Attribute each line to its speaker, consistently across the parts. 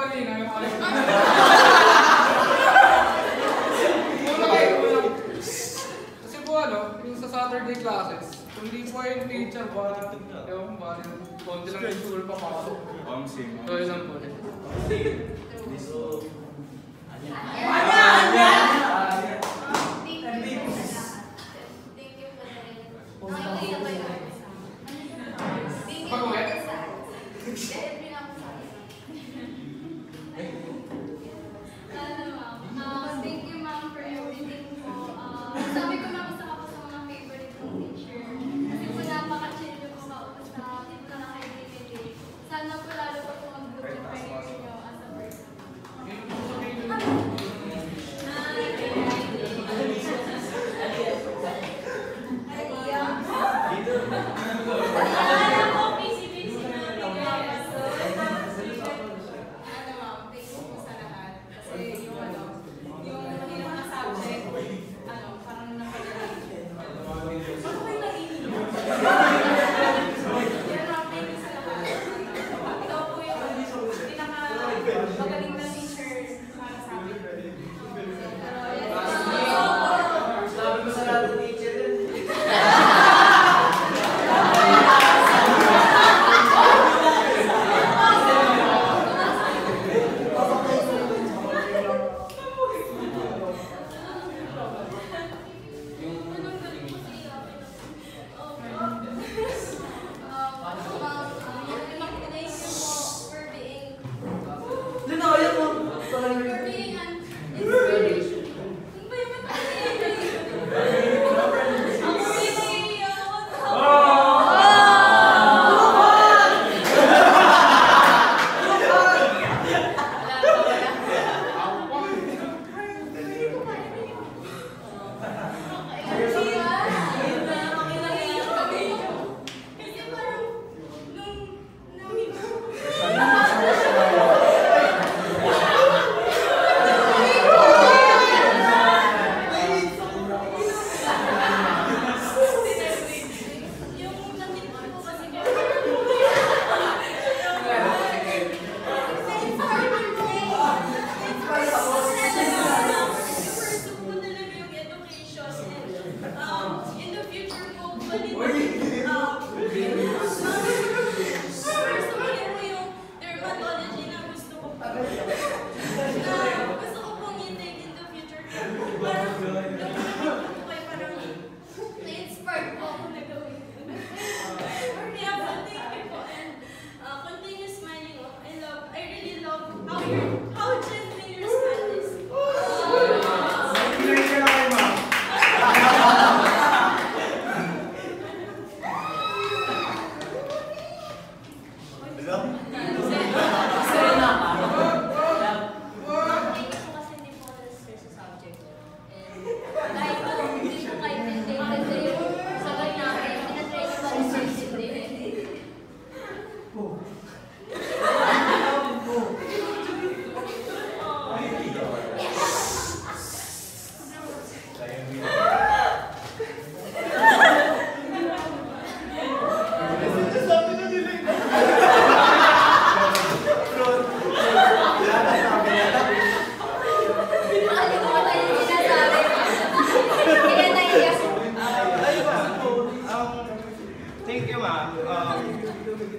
Speaker 1: kanina, yung alam. Kasi po yung sa Saturday classes, kung di po yung teacher, ewan ba, konti lang yung school papasok. So yun lang po.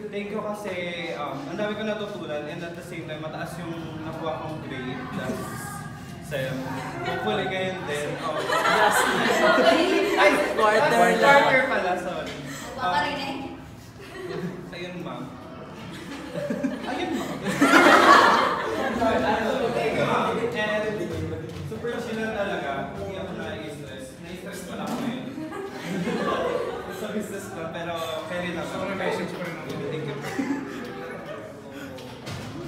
Speaker 2: Thank you kasi ang dami ko natutunan and at the same time mataas yung nakuha kong grade last sem. Hopefully ngayon din. Ay, quarter pala, sorry. Ayun ma'am. Ayun ma'am. Thank you ma'am. And super chill talaga. Hindi ako na-stress. Na-stress ko lang ngayon. Sa business ko, pero carry na.
Speaker 1: Sorry, message ko rin ako.
Speaker 2: Thank you.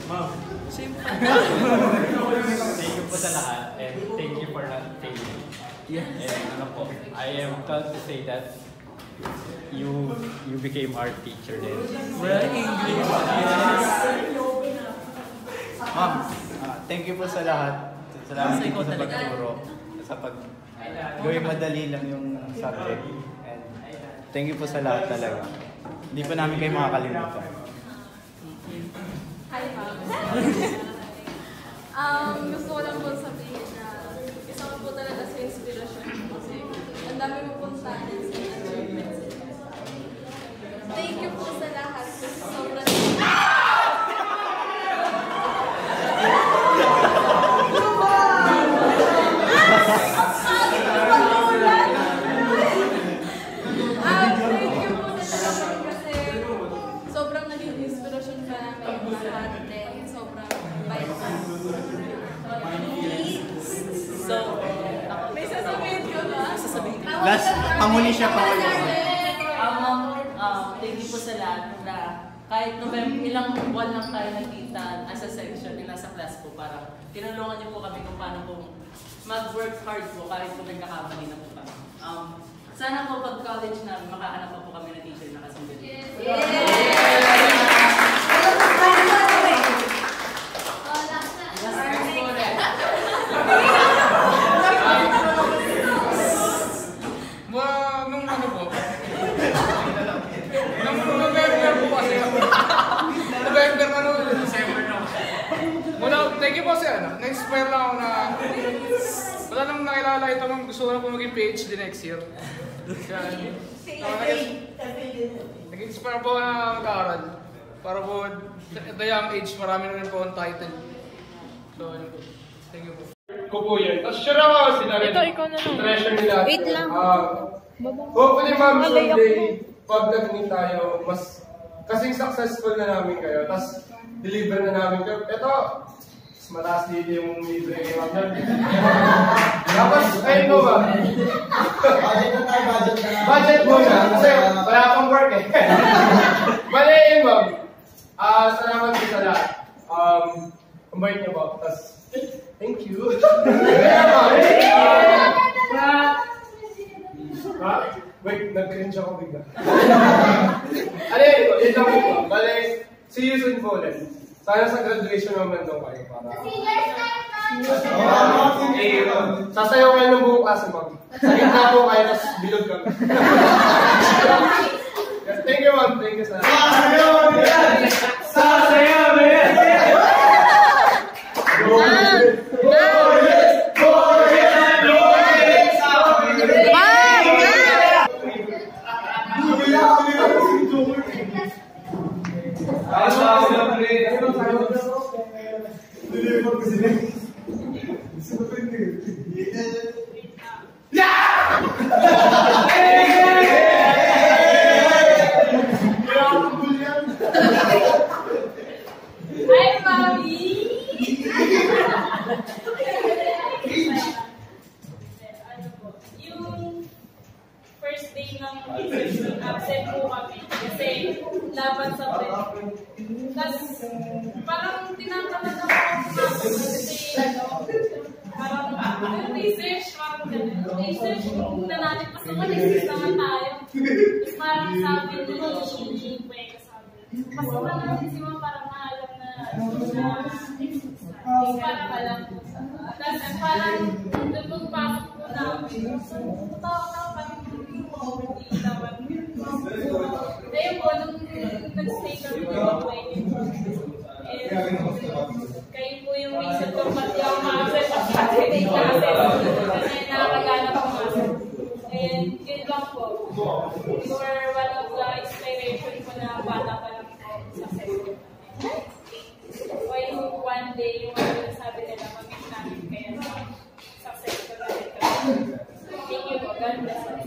Speaker 3: Ma'am.
Speaker 4: Simple.
Speaker 3: Thank you po sa lahat and thank you for not failing.
Speaker 4: Yes.
Speaker 3: And ano po, I am proud to say that you became our teacher then.
Speaker 4: Well, English. Yes.
Speaker 5: Ma'am, thank you po sa lahat. Salamat din po sa pagturo. Sa gawing madali lang yung subject. And thank you po sa lahat talaga. Hindi po namin kayo makakalimutan.
Speaker 6: Hi, ma'am. Gusto ko lang po sabihin na isa ko po talaga sa inspirasyon ko kasi ang dami mo pong talents and achievements. Thank you po sa lahat kasi sobrang sobrang naging inspirasyon ka namin lahat din. Sobrang bait ka.
Speaker 4: So,
Speaker 6: May sasabihin ka ba?
Speaker 4: sasabihin ko.
Speaker 5: Last, panguli siya, panguli.
Speaker 4: Thank you po sa lahat na kahit November, ilang buwan lang tayo nakita as a section, nasa class po para tinulungan niyo po kami kung paano po mag-work hard po kahit kung nagkakamali na po kami. Sana po pag college na makahanap pa po kami na teacher na kasunod.
Speaker 1: Nung ano po? Nung November po kasi. November ano? December na. Muna, thank you po kasi na-inspire lang ako na wala nang nakilala ito mong gusto ko na po maging PhD next year. Nag-inspire po na mag-aaral. Para po, at the young age, marami na rin po ang title. So, yun po. Thank you po. Ko po yan. Tapos siya ako sila rin.
Speaker 6: Ito, ikaw na lang.
Speaker 1: Treasure nila.
Speaker 6: Wait lang.
Speaker 1: Hopefully ma'am, someday, pag nag-meet tayo, mas kasing successful na namin kayo. Tapos, deliver na namin kayo. Ito, mas mataas dito yung libre kayo. Tapos, ayun mo ba? Budget muna. Kasi wala akong work eh. Bale, yun ma'am. Salamat po sa lahat. Ang bait niyo po. Tapos, thank you. Wait, nag-cringe ako bigla. Ano yun lang po. Bale, see you soon po ulit. Sana sa graduation naman daw kayo para... Sasayaw kayo ng buong klase, ma'am. Sa gitna po kayo, tapos bilog kami. Thank you, ma'am. Thank you sa... Sasayaw!
Speaker 6: Hi, Mami!
Speaker 7: Yung first day ng absent po kami kasi laban sa break. Tapos parang tinatamad ako kasi parang yung research, parang ganun. Research na natin kasi mag-exist naman tayo. Tapos parang sabi ni Pwede sabi, mas naman natin si Ma'am parang maalam na parang alam po. Tapos parang doon pagpasok po namin. Tawa-tawa parang hindi naman. Ayun po, nung nag-stay kami po kayo po yung reason kung pati ako ma-absent at Saturday classes. Kasi nakakagana po nga. And yun lang po. You were one of the inspiration ko na bata pa lang po sa second. O yung one day, yung mga sabi nila, mag-meet namin kaya successful na rin kami. Thank you po. God bless you.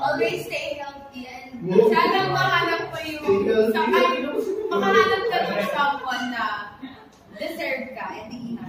Speaker 6: Always stay healthy and sana mahanap ko yung makahanap ka ng someone na deserve ka, hindi inan.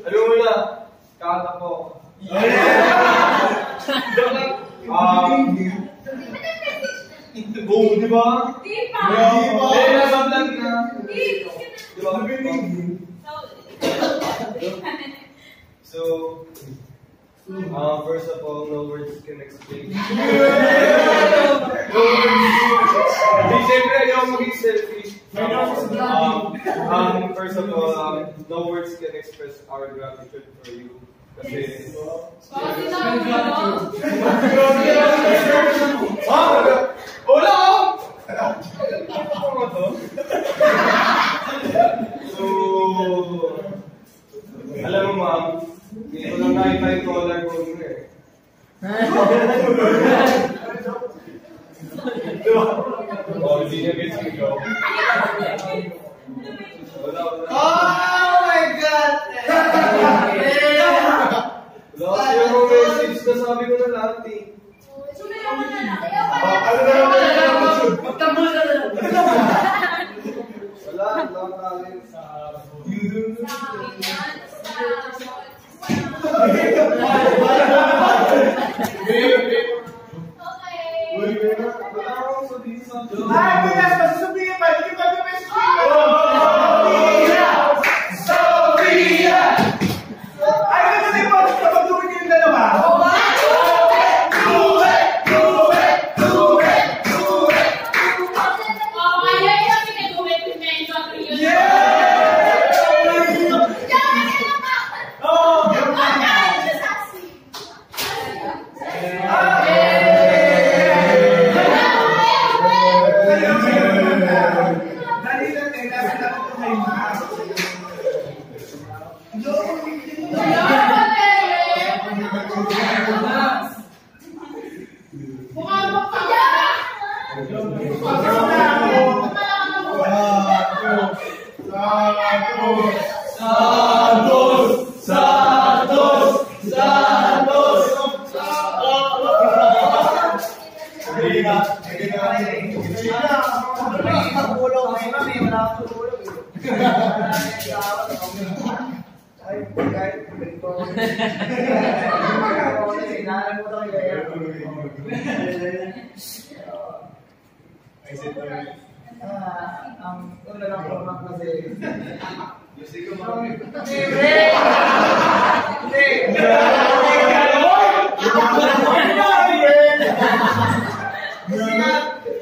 Speaker 2: Ano mo na? Kata ko. Oo, di ba?
Speaker 7: Di pa!
Speaker 2: Nasa vlog na. Di ba? So, first of all, no words can explain. Hindi, siyempre, ayaw maging selfish. First of all, no words can express our gratitude for you. Kasi... Wala! So, alam mo ma'am, hindi ko lang nakita yung collar ko mo eh. Diba? Oh, hindi niya gets yung joke. Wala.
Speaker 5: Oh my God!
Speaker 2: Wala yung message na sabi ko na lahat eh. Ano na naman?
Speaker 4: Magtambol ka na lang.
Speaker 2: Wala, nakalin sa...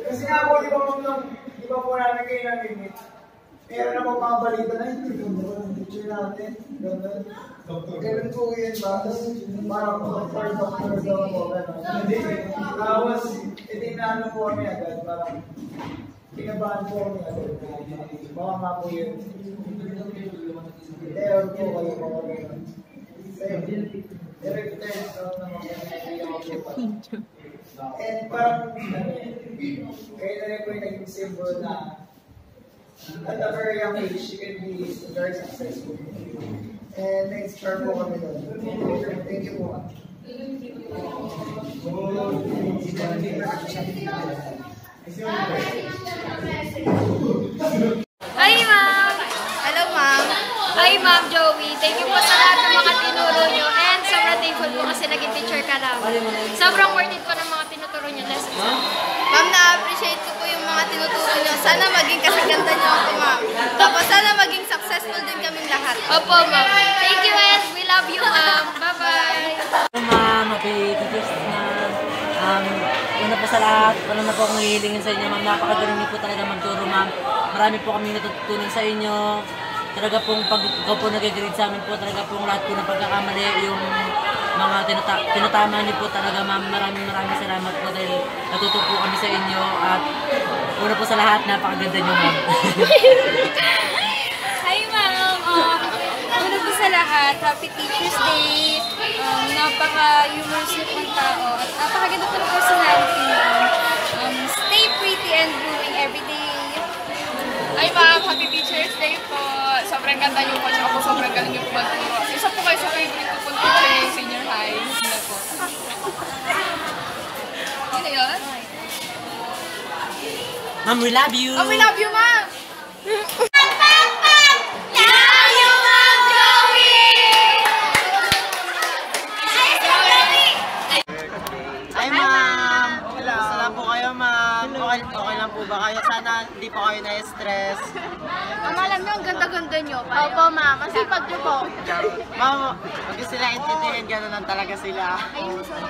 Speaker 8: Kasi nga po, di ba po namin kayo namin meron na po mga balita na hindi po ang picture natin. Ganun po yun ba? Parang for doctor daw po. Hindi. Tapos, itinano po kami agad. Parang pinabahan po kami agad. Baka nga po yun. Pero po kayo po kami. Pero it turns out naman kami. And parang kayo na rin po yung naging symbol na at a very young age, you can be very successful. And na-inspire po kami doon. Thank you po.
Speaker 9: Hi, ma'am! Hello, ma'am! Hi, ma'am Joey! Thank you po sa lahat ng mga tinuro nyo. And sobrang thankful po kasi naging teacher ka namin. Sobrang worth it po ng mga tinuturo nyo lessons.
Speaker 6: Ma'am, na-appreciate ko po yung mga tinuturo nyo. Sana maging kasaganda nyo ako, ma'am. Tapos sana maging successful din kaming lahat.
Speaker 9: Opo, ma'am. Thank you and we love you, ma'am. Bye-bye!
Speaker 4: Ma'am, happy teachers ma'am. Una po sa lahat, wala na po akong hihilingin sa inyo, ma'am. Napakagaling niyo po talaga magturo, ma'am. Marami po kami natutunan sa inyo. talaga pong pag ikaw po nag-grade sa amin po, talaga pong lahat po ng pagkakamali, yung mga tinatama niyo po talaga ma'am. Maraming salamat po dahil natuto po kami sa inyo at una po sa lahat, napakaganda niyo ma'am.
Speaker 9: Hi ma'am! Una po sa lahat, Happy Teacher's Day! Napaka-humorous niyo pong tao at napakaganda po ng personality niyo. Stay pretty and blooming every day.
Speaker 6: Ay ma'am, Happy Teacher's Day po. Sobrang ganda niyo po, tsaka po sobrang galing niyo po magturo. Isa po kayo sa favorite ko po teacher yung senior high. Yun na po. Yun na yun?
Speaker 4: Ma'am, we love you!
Speaker 6: Oh, we love you ma'am!
Speaker 5: Hi ma'am! Kamusta lang po kayo ma'am? Okay lang po ba kayo? Sana hindi po kayo na-stress.
Speaker 9: Ma'am, alam niyo, ang ganda-ganda niyo. Opo ma'am, masipag niyo po.
Speaker 5: Ma'am, huwag niyo sila intindihin, gano'n lang talaga sila.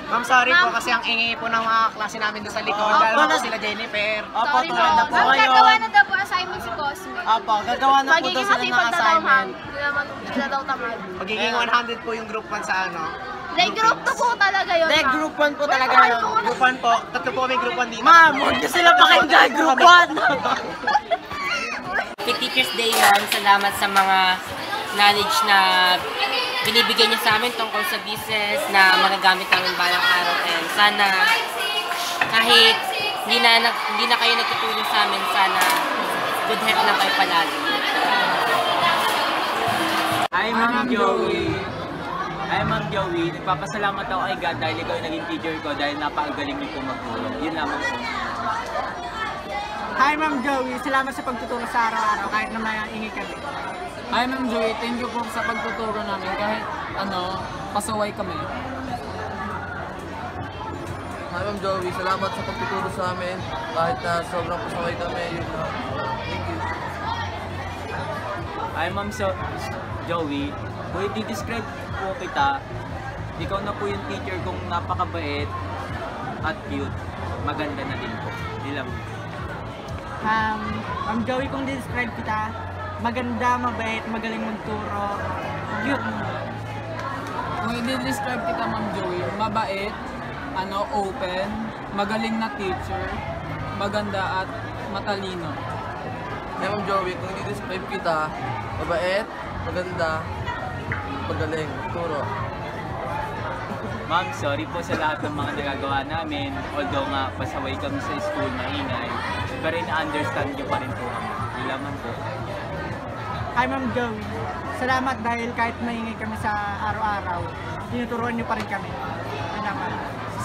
Speaker 5: Ma'am, sorry po kasi ang ingay po ng mga klase namin doon sa likod. Lalo na po sila Jennifer. Opo, tulad na po
Speaker 9: Ma'am,
Speaker 5: kayo.
Speaker 9: gagawa na daw po assignment si Cosme.
Speaker 5: Opo, gagawa na po daw sila ng assignment.
Speaker 9: Hindi naman sila daw tamad.
Speaker 5: Magiging 100 po yung group 1 sa ano.
Speaker 9: Like, group 2 po talaga yun,
Speaker 5: Hindi,
Speaker 9: ma'am.
Speaker 5: group 1 po talaga yun. Group 1 po. Tatlo po kami group 1 dito.
Speaker 4: Ma'am, huwag niyo sila pakinggan, group 1! Happy Teacher's Day ma'am, salamat sa mga knowledge na binibigay niyo sa amin tungkol sa business na magagamit namin balang araw. And sana kahit hindi na kayo nagtutulong sa amin, sana good health lang kayo palagi.
Speaker 3: Hi Ma'am Joey! Hi Ma'am Joey, nagpapasalamat ako kay God dahil ikaw yung naging teacher ko dahil napakagaling niyo po magturo. Yun lamang po.
Speaker 8: Hi Ma'am Joey, salamat sa pagtuturo sa araw-araw kahit na maingay kami.
Speaker 10: Hi Ma'am Joey, thank you po sa pagtuturo namin kahit pasaway kami.
Speaker 11: Hi Ma'am Joey, salamat sa pagtuturo sa amin kahit na sobrang pasaway kami. Thank you.
Speaker 3: Hi Ma'am Joey, kung i-describe po kita, ikaw na po yung teacher kong napakabait at cute. Maganda na din po. Di lang.
Speaker 8: Ma'am Joey, kung describe kita, maganda, mabait, magaling magturo, cute.
Speaker 10: Kung i-describe kita Ma'am Joey, mabait, open, magaling na teacher, maganda at matalino.
Speaker 11: Hi Ma'am Joey, kung i-describe kita, mabait, maganda, magaling, turo.
Speaker 3: Ma'am, sorry po sa lahat ng mga nagagawa namin. Although nga pasaway kami sa school, maingay, pero na-understand niyo pa rin po kami. Di lamang po.
Speaker 8: Hi Ma'am Joey, salamat dahil kahit maingay kami sa araw-araw, tinuturuan niyo pa rin kami. Salamat.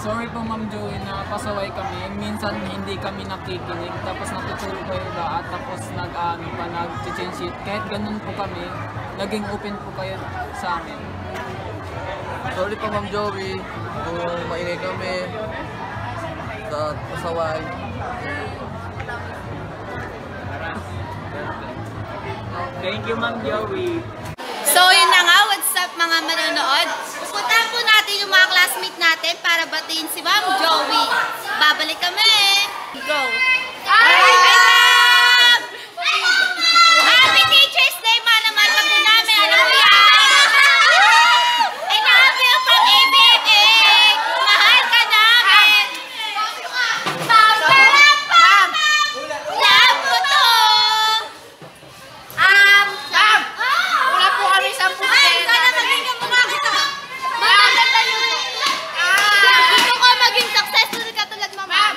Speaker 10: Sorry po Ma'am Joey na pasaway kami. Minsan hindi kami nakikinig, tapos natuturo kayo lahat, tapos nag-change sheet. Kahit ganun po kami, naging open po kayo sa amin.
Speaker 11: Sorry po Ma'am Joey, kung maingay kami sa pasaway.
Speaker 3: Thank you Ma'am Joey.
Speaker 9: So yun na nga, what's up mga manonood? Pupuntahan po natin yung mga classmate natin para batiin si Ma'am Joey. Babalik kami! Go! Hi ma'am! Happy Teacher's Day! Mahal ka po namin! Alam mo yan! I love you from ABA! Mahal ka namin! Pam! Love mo to! Wala po kami sa puso. Sana maging kamukha kita. Maganda yun. Gusto ko maging successful katulad mo, ma'am.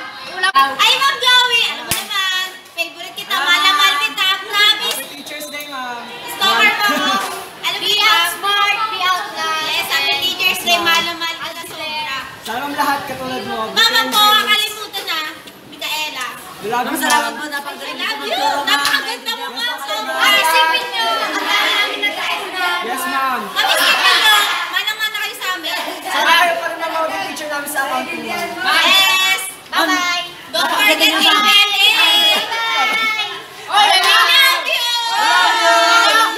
Speaker 9: Ay, Ma'am Joey, alam mo naman, favorite kita, mahal kita, promise.
Speaker 2: Teacher's Day, ma'am.
Speaker 9: Stalker mo. Alam mo, be outsmart, be outline. Yes, Happy Teacher's Day, mahal kita sobra.
Speaker 2: Sana lahat katulad mo.
Speaker 9: Mama ko, kakalimutan na, Micaela.
Speaker 2: Love you,
Speaker 4: Salamat
Speaker 2: ma'am.
Speaker 4: po, napagaling
Speaker 9: I
Speaker 4: niyo
Speaker 9: love you.
Speaker 4: magturo ma'am.
Speaker 9: Napakaganda mo, ma'am. Ay, isipin niyo. Ang dami namin nag-aesda.
Speaker 2: Yes, ma'am.
Speaker 9: Mamisipin niyo. Manang-mana kayo sa amin.
Speaker 2: Sana kayo pa rin ang mga teacher namin sa accounting, ma'am.
Speaker 9: Yes! Bye-bye! Don't forget to email it! Bye-bye! Oh, we love you!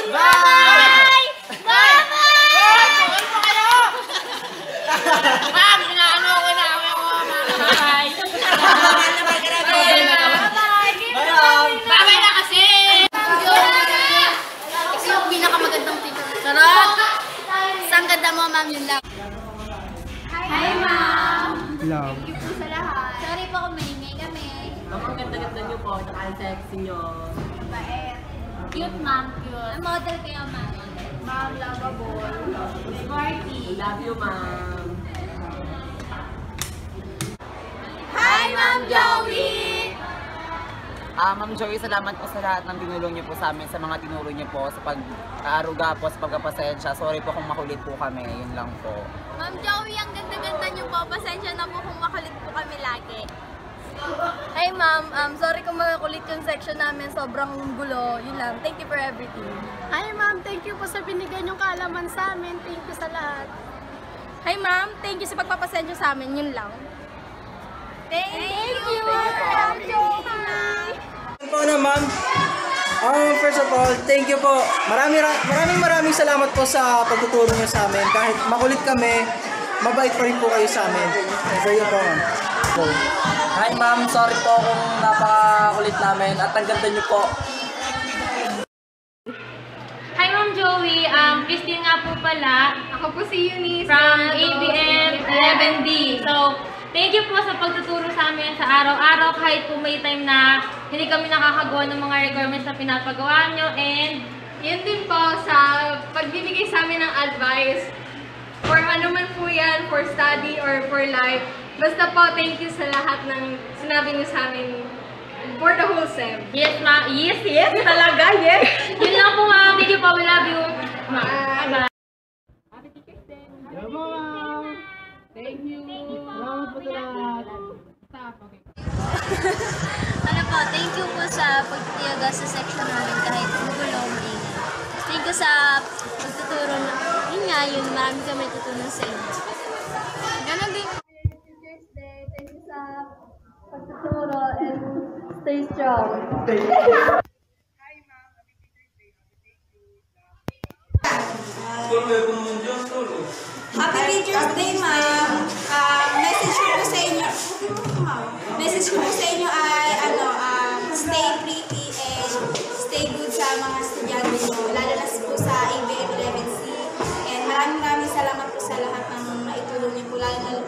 Speaker 9: Bye! Bye-bye! Ma'am, inaano ko na ako bye-bye! Bye-bye na kasi! ma'am, yun lang. Hi, ma'am!
Speaker 8: Love.
Speaker 9: Thank you po sa lahat. Sorry po kung maingay kami.
Speaker 4: Ma'am, ang ganda-ganda niyo po. Naka-sexy niyo.
Speaker 9: Mabait. Cute, ma'am. Cute. Ang model kayo, ma'am. Ma'am, lovable. Sporty.
Speaker 4: Love you, ma'am.
Speaker 9: Hi, Ma'am Joey!
Speaker 3: Ma'am Joey, salamat po sa lahat ng tinulong niyo po sa amin, sa mga tinuro niyo po, sa pag-aaruga po, sa pagkapasensya. Sorry po kung makulit po kami, yun lang po.
Speaker 9: Ma'am Joey, ang ganda-ganda niyo po. Pasensya na po kung makulit po kami lagi.
Speaker 6: Hi ma'am, sorry kung makulit yung section namin, sobrang gulo. Yun lang, thank you for everything.
Speaker 12: Hi ma'am, thank you po sa binigay niyong kaalaman sa amin. Thank you sa lahat.
Speaker 6: Hi ma'am, thank you sa pagpapasensya sa amin, yun lang.
Speaker 9: Thank you, Ma'am Joey!
Speaker 8: Po na ma'am. First of all, thank you po. Maraming salamat po sa pagtuturo niyo sa amin. Kahit makulit kami, mabait pa rin po kayo sa amin. So yun po ma'am.
Speaker 10: Hi ma'am, sorry po kung napakakulit namin at ang ganda niyo po.
Speaker 7: Hi Ma'am Joey, Christine nga po pala. Ako po si Eunice from ABM 11D. So, thank you po sa pagtuturo sa amin sa araw-araw kahit po may time na hindi kami nakakagawa ng mga requirements na pinapagawa nyo. And yun din po sa pagbibigay sa amin ng advice for ano man po yan, for study or for life. Basta po, thank you sa lahat ng sinabi nyo sa amin for the whole SEM. Yes, ma. Yes, talaga, yes. Yun lang po, ma'am. Thank you po. We love you. Bye-bye. Happy Teacher's Day. Thank you.
Speaker 8: Salamat po sa lahat.
Speaker 7: Stop. Okay.
Speaker 9: Ano po, thank you po sa pagtitiyaga sa section namin kahit magulo, maingay. Thank you sa pagtuturo na, yun nga, yun, marami kami tutunan sa inyo. Ganon din.
Speaker 6: Teacher's Day, thank you sa pagtuturo and stay strong.
Speaker 13: Happy Teacher's Day, ma'am. Message ko po sa inyo. Message ko po sa inyo ay stay pretty and stay good sa mga estudyante nyo, lalo na po sa ABM 11C. And maraming salamat po sa lahat ng naitulong niyo po, lalo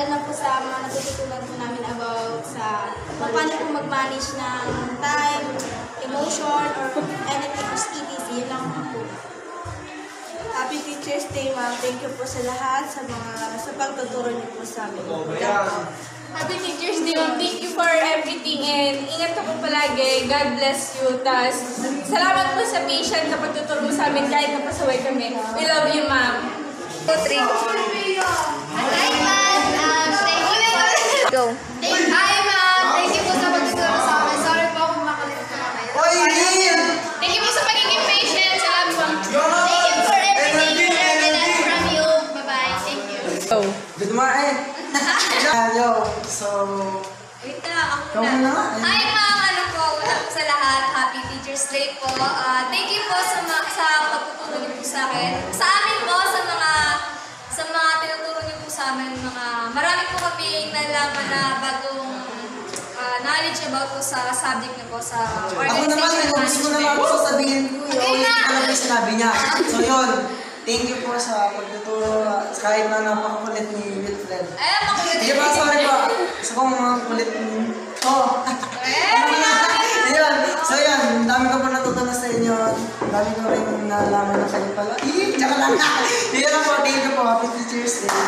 Speaker 13: na po sa mga natututunan po namin about sa paano po mag-manage ng time, emotion, or anything or etc. Yun lang po. Happy Teacher's Day, ma'am. Thank you po sa lahat sa pagtuturo niyo po sa amin.
Speaker 7: Happy Teacher's Day, ma'am. Thank you for everything and ingat ka po palagi. God bless you. Tas, salamat po sa patient na pagtuturo mo sa amin kahit napasaway kami. We love you, ma'am.
Speaker 9: Hi, ma'am. Thank you po.
Speaker 13: Go.
Speaker 9: Hi, ma'am. Thank you po sa pagtuturo sa amin. Sorry po kung makulit po kami. Thank you po sa pagiging patient. Salamat po. Thank you for everything you learned from you. Bye-bye. Thank you.
Speaker 8: Good morning. Yo, so...
Speaker 9: Wait na, ako muna. Hi, ma'am. Ano po? Wala po sa lahat. Happy Teacher's Day po. Thank you po sa pagtuturo niyo po sa akin. Sa amin po, sa mga tinuturo niyo po sa amin. Marami po kami nalaman na bagong knowledge about po sa subject niyo po sa organization management.
Speaker 8: Gusto mo naman ako sasabihin ko yun. Alam yung sinabi niya. So yun, thank you po sa pagtuturo kahit na napakakulit ni Wilfred. Hindi ba, sorry po. Gusto kong mga kulit ni... Oh! Ayun. So yun, dami ko po natutunan sa inyo. Dami ko rin nalaman na kayo pala. Tsaka lang na! Hindi lang po, thank you po. Happy Teacher's Day.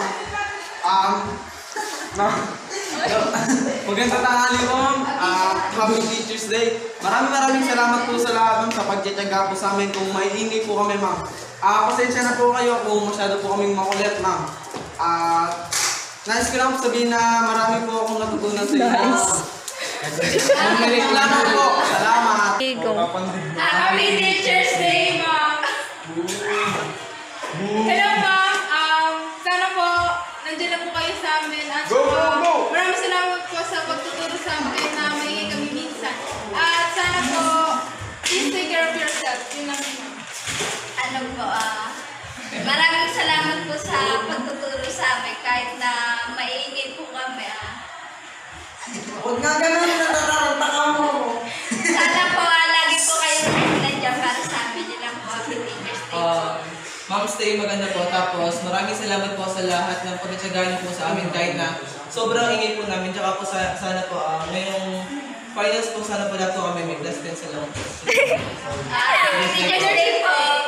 Speaker 2: Magandang tanghali po, ma'am. Happy Teacher's Day. Maraming salamat po sa lahat sa pagtitiyaga po sa amin kung maiingay po kami, ma'am. Pasensya na po kayo kung masyado po kaming makulit, ma'am. Nais ko lang po sabihin na marami po akong natutunan sa inyo. Salamat po. Salamat.
Speaker 7: Happy Teacher's Day, ma'am. Hello, ma'am. Sana po, nandiyan na po kayo sa amin. At maraming salamat po sa pagtuturo sa amin na may kami minsan. At sana po, please take care of yourself. Yun lang, ma'am.
Speaker 9: Ano po, maraming salamat po sa pagtuturo sa amin kahit na maingay po kami.
Speaker 8: Huwag nga ganun na nararata mo.
Speaker 9: Sana po lagi po kayo nandiyan para sa amin. Yun lang po, Happy Teacher's Day.
Speaker 10: Ma'am,
Speaker 2: mag-stay maganda po. Tapos maraming salamat po sa lahat ng pagtitiyagaan niyo po sa amin kahit na sobrang ingay po namin. Tsaka po sana po ngayong finals po sana po lahat po kami may blessed din sa lahat.
Speaker 9: Teacher's Day po!